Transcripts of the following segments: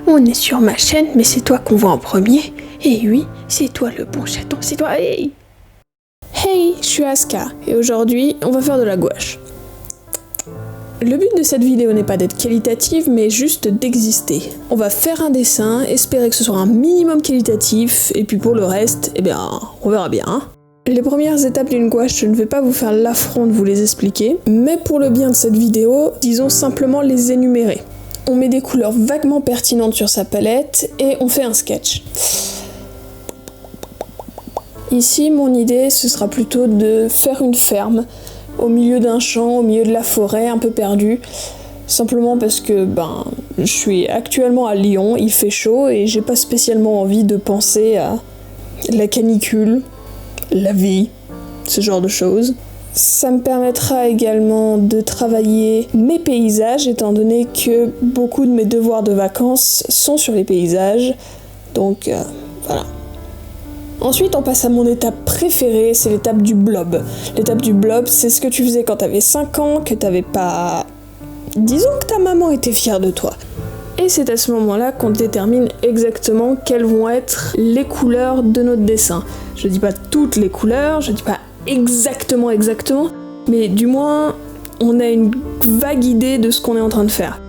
On est sur ma chaîne, mais c'est toi qu'on voit en premier. Et oui, c'est toi le bon chaton, c'est toi. Hey, hey, je suis Aska, et aujourd'hui, on va faire de la gouache. Le but de cette vidéo n'est pas d'être qualitative, mais juste d'exister. On va faire un dessin, espérer que ce soit un minimum qualitatif, et puis pour le reste, eh bien, on verra bien. Hein. Les premières étapes d'une gouache, je ne vais pas vous faire l'affront de vous les expliquer, mais pour le bien de cette vidéo, disons simplement les énumérer. On met des couleurs vaguement pertinentes sur sa palette, et on fait un sketch. Ici, mon idée, ce sera plutôt de faire une ferme, au milieu d'un champ, au milieu de la forêt, un peu perdu. Simplement parce que, je suis actuellement à Lyon, il fait chaud, et j'ai pas spécialement envie de penser à la canicule, la vie, ce genre de choses. Ça me permettra également de travailler mes paysages, étant donné que beaucoup de mes devoirs de vacances sont sur les paysages. Donc, voilà. Ensuite, on passe à mon étape préférée, c'est l'étape du blob. L'étape du blob, c'est ce que tu faisais quand t'avais 5 ans, que t'avais pas... Disons que ta maman était fière de toi. Et c'est à ce moment-là qu'on détermine exactement quelles vont être les couleurs de notre dessin. Je dis pas toutes les couleurs, je dis pas exactement, mais du moins, on a une vague idée de ce qu'on est en train de faire.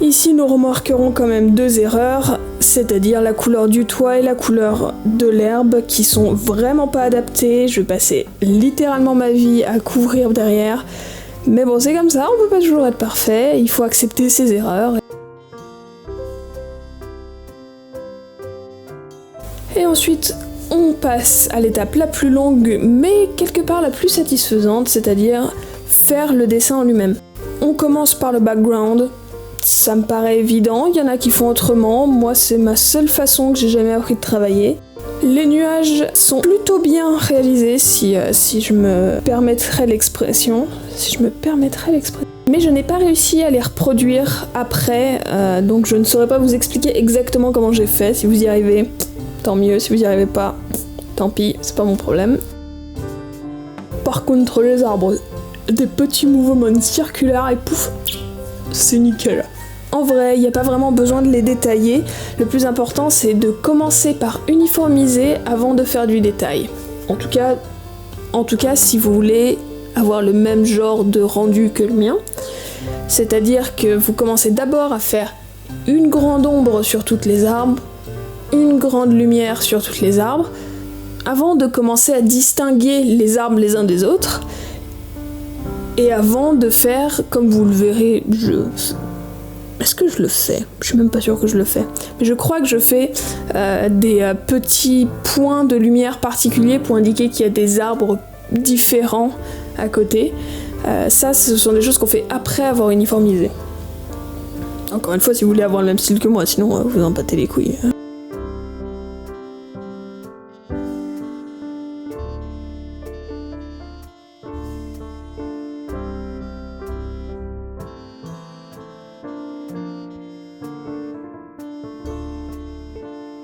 Ici, nous remarquerons quand même 2 erreurs, c'est-à-dire la couleur du toit et la couleur de l'herbe qui sont vraiment pas adaptées. Je vais passer littéralement ma vie à couvrir derrière. Mais bon, c'est comme ça, on peut pas toujours être parfait, il faut accepter ses erreurs. Et ensuite, on passe à l'étape la plus longue, mais quelque part la plus satisfaisante, c'est-à-dire faire le dessin en lui-même. On commence par le background. Ça me paraît évident, il y en a qui font autrement, moi c'est ma seule façon que j'ai jamais appris de travailler. Les nuages sont plutôt bien réalisés si je me permettrais l'expression. Mais je n'ai pas réussi à les reproduire après, donc je ne saurais pas vous expliquer exactement comment j'ai fait. Si vous y arrivez, tant mieux, si vous y arrivez pas, tant pis, c'est pas mon problème. Par contre les arbres, des petits mouvements circulaires et pouf, c'est nickel. En vrai, il n'y a pas vraiment besoin de les détailler, le plus important c'est de commencer par uniformiser avant de faire du détail. En tout cas, si vous voulez avoir le même genre de rendu que le mien, c'est-à-dire que vous commencez d'abord à faire une grande ombre sur toutes les arbres, une grande lumière sur toutes les arbres, avant de commencer à distinguer les arbres les uns des autres, et avant de faire, comme vous le verrez, est-ce que je le fais ? Je suis même pas sûre que je le fais. Mais je crois que je fais des petits points de lumière particuliers pour indiquer qu'il y a des arbres différents à côté. Ça, ce sont des choses qu'on fait après avoir uniformisé. Encore une fois, si vous voulez avoir le même style que moi, sinon vous en battez les couilles.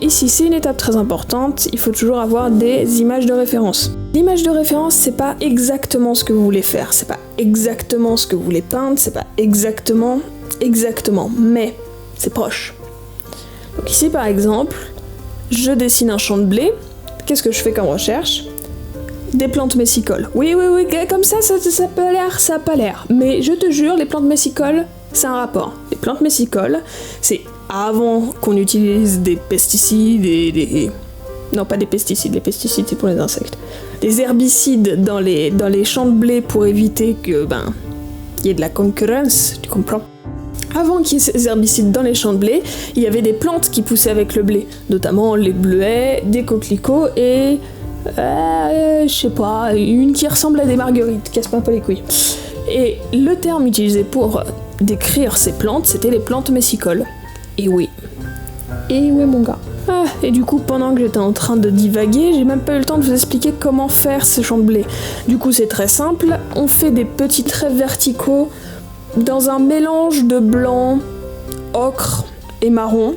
Ici, c'est une étape très importante, il faut toujours avoir des images de référence. L'image de référence, c'est pas exactement ce que vous voulez faire, c'est pas exactement ce que vous voulez peindre, c'est pas exactement, mais c'est proche. Donc ici, par exemple, je dessine un champ de blé, qu'est-ce que je fais comme recherche ? Des plantes messicoles. Oui, comme ça a pas l'air. Mais je te jure, les plantes messicoles, c'est un rapport. Les plantes messicoles, c'est avant qu'on utilise des pesticides Non, pas des pesticides, les pesticides c'est pour les insectes. Des herbicides dans les champs de blé pour éviter que, y ait de la concurrence, tu comprends ? Avant qu'il y ait ces herbicides dans les champs de blé, il y avait des plantes qui poussaient avec le blé, notamment les bleuets, des coquelicots et... je sais pas, une qui ressemble à des marguerites, casse pas un peu les couilles. Et le terme utilisé pour décrire ces plantes, c'était les plantes messicoles. Et oui, mon gars. Et du coup, pendant que j'étais en train de divaguer, j'ai même pas eu le temps de vous expliquer comment faire ce champ de blé. Du coup, c'est très simple, on fait des petits traits verticaux dans un mélange de blanc, ocre et marron,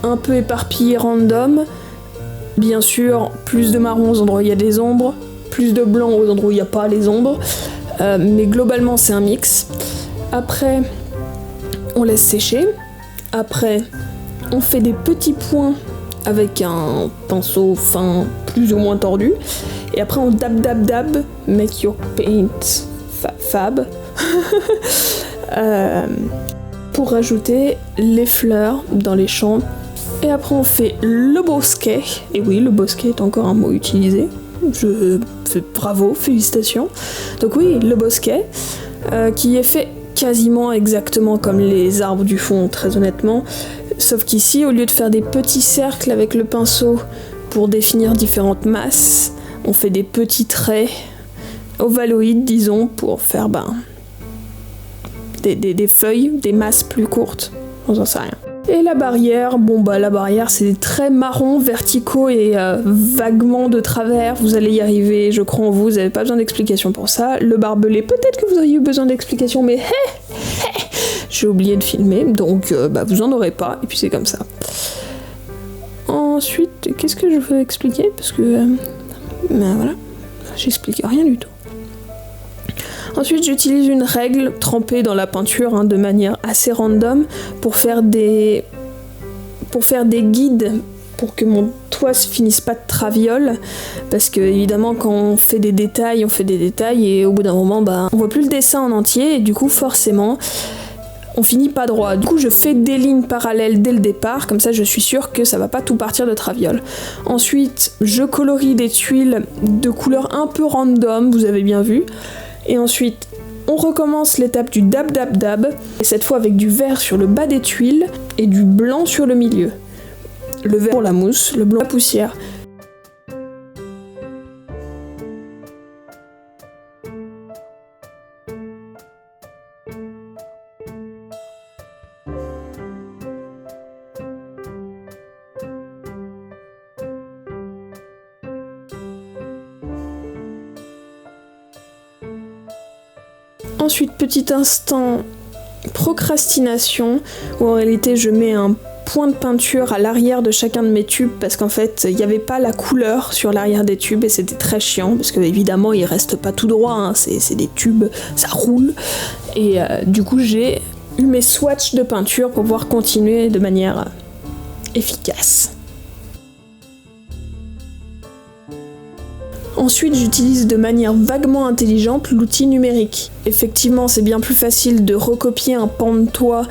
un peu éparpillé random, Bien sûr, plus de marron aux endroits où il y a des ombres, plus de blanc aux endroits où il n'y a pas les ombres, mais globalement c'est un mix. Après, on laisse sécher. Après, on fait des petits points avec un pinceau fin plus ou moins tordu. Et après on dab, make your paint fab. Pour rajouter les fleurs dans les champs. Et après on fait le bosquet. Et oui, le bosquet est encore un mot utilisé. Bravo, félicitations. Donc oui, le bosquet, qui est fait quasiment exactement comme les arbres du fond, très honnêtement. Sauf qu'ici, au lieu de faire des petits cercles avec le pinceau pour définir différentes masses, on fait des petits traits ovaloïdes, disons, pour faire des feuilles, des masses plus courtes. On s'en sait rien. Et la barrière, la barrière c'est des traits marrons, verticaux et vaguement de travers. Vous allez y arriver, je crois en vous n'avez pas besoin d'explication pour ça. Le barbelé, peut-être que vous auriez eu besoin d'explication, mais j'ai oublié de filmer, donc vous en aurez pas, et puis c'est comme ça. Ensuite, qu'est-ce que je veux expliquer? Parce que, voilà, j'explique rien du tout. Ensuite, j'utilise une règle trempée dans la peinture de manière assez random pour faire des guides pour que mon toit se finisse pas de traviole, parce que évidemment quand on fait des détails et au bout d'un moment on voit plus le dessin en entier et du coup forcément on finit pas droit. Du coup je fais des lignes parallèles dès le départ, comme ça je suis sûre que ça va pas tout partir de traviole. Ensuite je colorie des tuiles de couleurs un peu random, vous avez bien vu. Et ensuite, on recommence l'étape du dab, et cette fois avec du vert sur le bas des tuiles et du blanc sur le milieu. Le vert pour la mousse, le blanc pour la poussière. Ensuite, petit instant procrastination, où en réalité je mets un point de peinture à l'arrière de chacun de mes tubes, parce qu'en fait il n'y avait pas la couleur sur l'arrière des tubes et c'était très chiant, parce que évidemment ils restent pas tout droit, c'est des tubes, ça roule, et du coup j'ai eu mes swatchs de peinture pour pouvoir continuer de manière efficace. Ensuite, j'utilise de manière vaguement intelligente l'outil numérique. Effectivement, c'est bien plus facile de recopier un pan de toit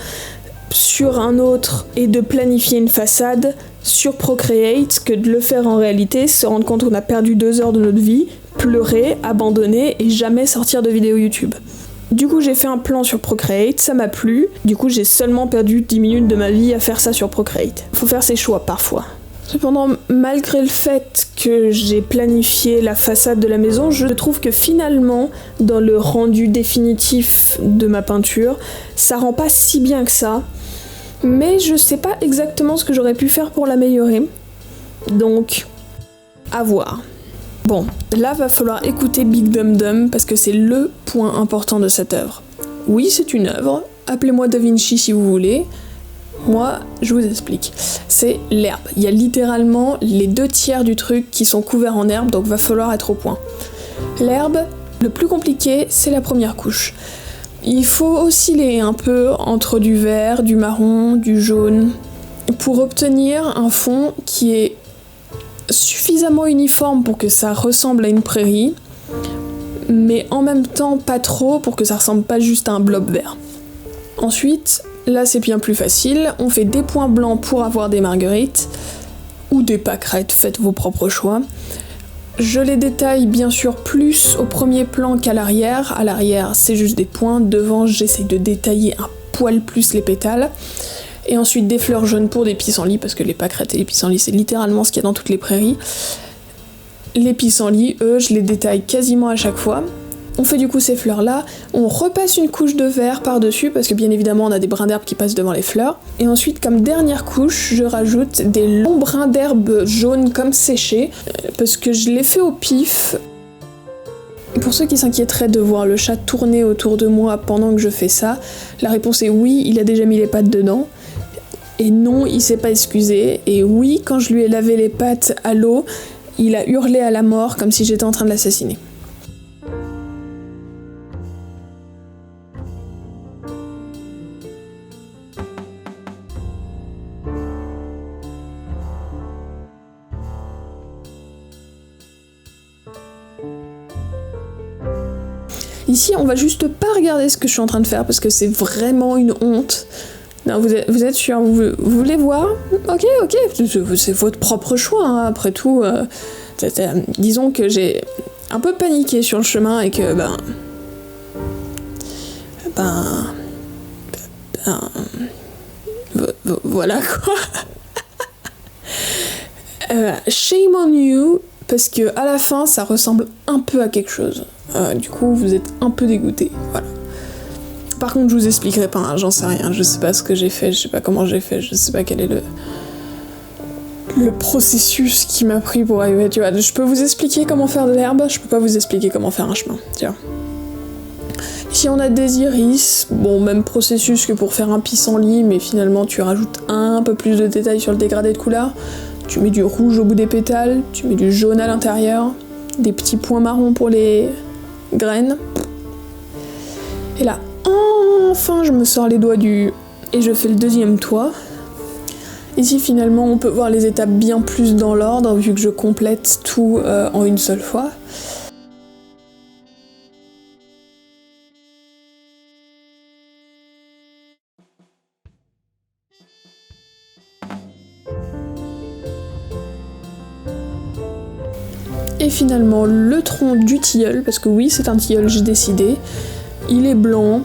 sur un autre et de planifier une façade sur Procreate que de le faire en réalité, se rendre compte qu'on a perdu 2 heures de notre vie, pleurer, abandonner et jamais sortir de vidéo YouTube. Du coup, j'ai fait un plan sur Procreate, ça m'a plu. Du coup, j'ai seulement perdu 10 minutes de ma vie à faire ça sur Procreate. Faut faire ses choix parfois. Cependant, malgré le fait que j'ai planifié la façade de la maison, je trouve que finalement, dans le rendu définitif de ma peinture, ça rend pas si bien que ça. Mais je sais pas exactement ce que j'aurais pu faire pour l'améliorer. Donc, à voir. Bon, là va falloir écouter Big Dum Dum parce que c'est le point important de cette œuvre. Oui, c'est une œuvre, appelez-moi Da Vinci si vous voulez. Moi, je vous explique. C'est l'herbe. Il y a littéralement les 2/3 du truc qui sont couverts en herbe, donc va falloir être au point. L'herbe, le plus compliqué, c'est la première couche. Il faut osciller un peu entre du vert, du marron, du jaune, pour obtenir un fond qui est suffisamment uniforme pour que ça ressemble à une prairie, mais en même temps pas trop pour que ça ressemble pas juste à un blob vert. Ensuite, là c'est bien plus facile, on fait des points blancs pour avoir des marguerites, ou des pâquerettes, faites vos propres choix. Je les détaille bien sûr plus au premier plan qu'à l'arrière. À l'arrière, c'est juste des points. Devant, j'essaye de détailler un poil plus les pétales. Et ensuite, des fleurs jaunes pour des pissenlits, parce que les pâquerettes et les pissenlits, c'est littéralement ce qu'il y a dans toutes les prairies. Les pissenlits, eux, je les détaille quasiment à chaque fois. On fait du coup ces fleurs-là, on repasse une couche de vert par-dessus, parce que bien évidemment on a des brins d'herbe qui passent devant les fleurs. Et ensuite, comme dernière couche, je rajoute des longs brins d'herbe jaunes comme séchés, parce que je les fais au pif. Pour ceux qui s'inquiéteraient de voir le chat tourner autour de moi pendant que je fais ça, la réponse est oui, il a déjà mis les pattes dedans. Et non, il s'est pas excusé. Et oui, quand je lui ai lavé les pattes à l'eau, il a hurlé à la mort comme si j'étais en train de l'assassiner. Ici, on va juste pas regarder ce que je suis en train de faire parce que c'est vraiment une honte. Non, vous êtes sûr, vous voulez voir? Ok, c'est votre propre choix, hein. Après tout, disons que j'ai un peu paniqué sur le chemin et que, voilà quoi. Shame on you, parce que à la fin, ça ressemble un peu à quelque chose. Du coup, vous êtes un peu dégoûté, voilà. Par contre, je vous expliquerai pas, hein, j'en sais rien, je sais pas ce que j'ai fait, je sais pas comment j'ai fait, je sais pas quel est le processus qui m'a pris pour arriver, tu vois. Je peux vous expliquer comment faire de l'herbe, je peux pas vous expliquer comment faire un chemin, tu vois. Ici, on a des iris, bon, même processus que pour faire un pissenlit, mais finalement, tu rajoutes un peu plus de détails sur le dégradé de couleur. Tu mets du rouge au bout des pétales, tu mets du jaune à l'intérieur, des petits points marrons pour les graines. Et là, enfin, je me sors les doigts et je fais le deuxième toit. Ici, finalement, on peut voir les étapes bien plus dans l'ordre, vu que je complète tout en une seule fois. Et finalement, le tronc du tilleul, parce que oui, c'est un tilleul, j'ai décidé, il est blanc.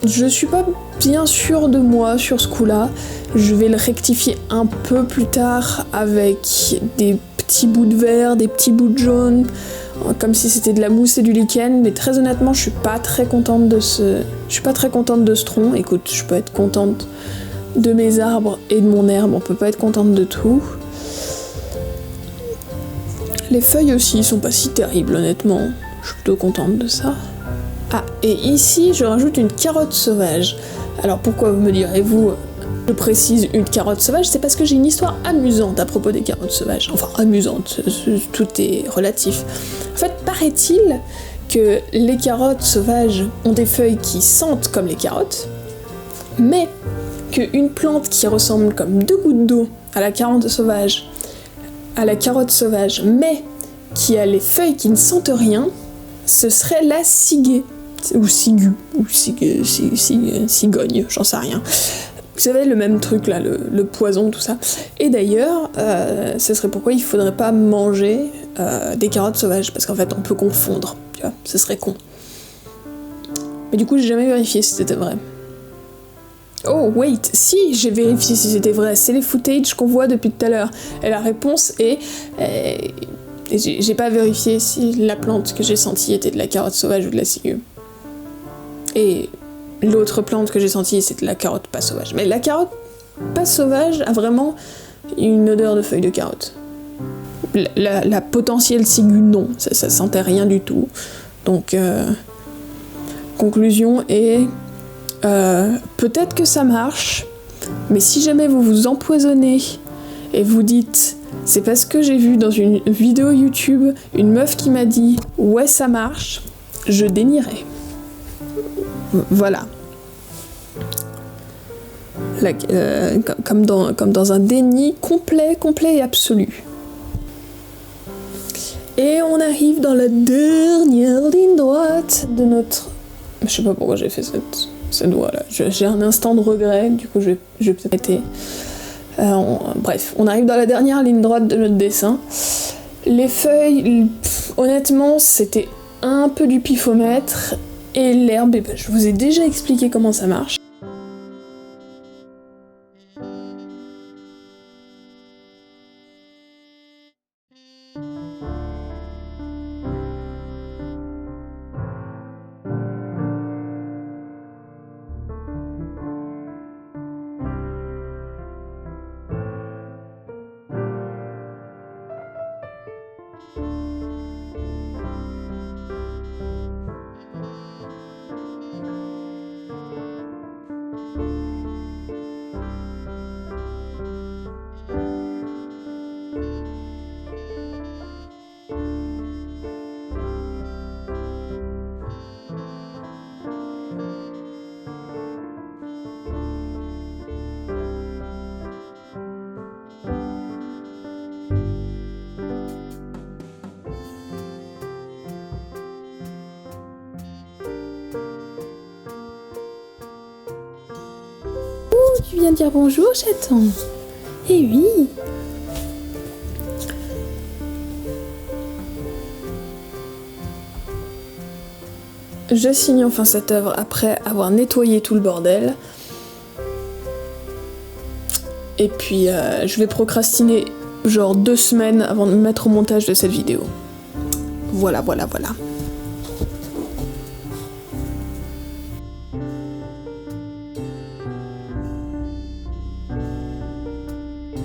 Je suis pas bien sûre de moi sur ce coup-là. Je vais le rectifier un peu plus tard avec des petits bouts de vert, des petits bouts de jaune, comme si c'était de la mousse et du lichen. Mais très honnêtement, je suis pas très contente de ce tronc. Écoute, je peux être contente de mes arbres et de mon herbe, on peut pas être contente de tout. Les feuilles aussi sont pas si terribles, honnêtement. Je suis plutôt contente de ça. Ah, et ici, je rajoute une carotte sauvage. Alors pourquoi vous me direz-vous, je précise une carotte sauvage, c'est parce que j'ai une histoire amusante à propos des carottes sauvages. Enfin, amusante, tout est relatif. En fait, paraît-il que les carottes sauvages ont des feuilles qui sentent comme les carottes, mais qu'une plante qui ressemble comme 2 gouttes d'eau à la carotte sauvage, mais qui a les feuilles qui ne sentent rien, ce serait la ciguë, ou ciguë, ou cigogne, j'en sais rien. Vous savez, le même truc là, le poison, tout ça. Et d'ailleurs, ce serait pourquoi il faudrait pas manger des carottes sauvages, parce qu'en fait on peut confondre, tu vois, ce serait con. Mais du coup, j'ai jamais vérifié si c'était vrai. Oh, wait, si, j'ai vérifié si c'était vrai, c'est les footage qu'on voit depuis tout à l'heure. Et la réponse est... j'ai pas vérifié si la plante que j'ai sentie était de la carotte sauvage ou de la ciguë. Et l'autre plante que j'ai sentie, c'est de la carotte pas sauvage. Mais la carotte pas sauvage a vraiment une odeur de feuille de carotte. La potentielle ciguë, non, ça sentait rien du tout. Donc, conclusion est... peut-être que ça marche, mais si jamais vous vous empoisonnez et vous dites c'est parce que j'ai vu dans une vidéo YouTube une meuf qui m'a dit ouais ça marche, je dénierai. Voilà. Comme dans un déni complet et absolu. Et on arrive dans la dernière ligne droite de notre... Je sais pas pourquoi j'ai fait cette voix là. J'ai un instant de regret, du coup je vais peut-être arrêter. Bref, on arrive dans la dernière ligne droite de notre dessin. Les feuilles, honnêtement, c'était un peu du pifomètre. Et l'herbe, je vous ai déjà expliqué comment ça marche. viens dire bonjour, chaton. Eh oui. Je signe enfin cette œuvre après avoir nettoyé tout le bordel. Et puis je vais procrastiner genre 2 semaines avant de me mettre au montage de cette vidéo. Voilà.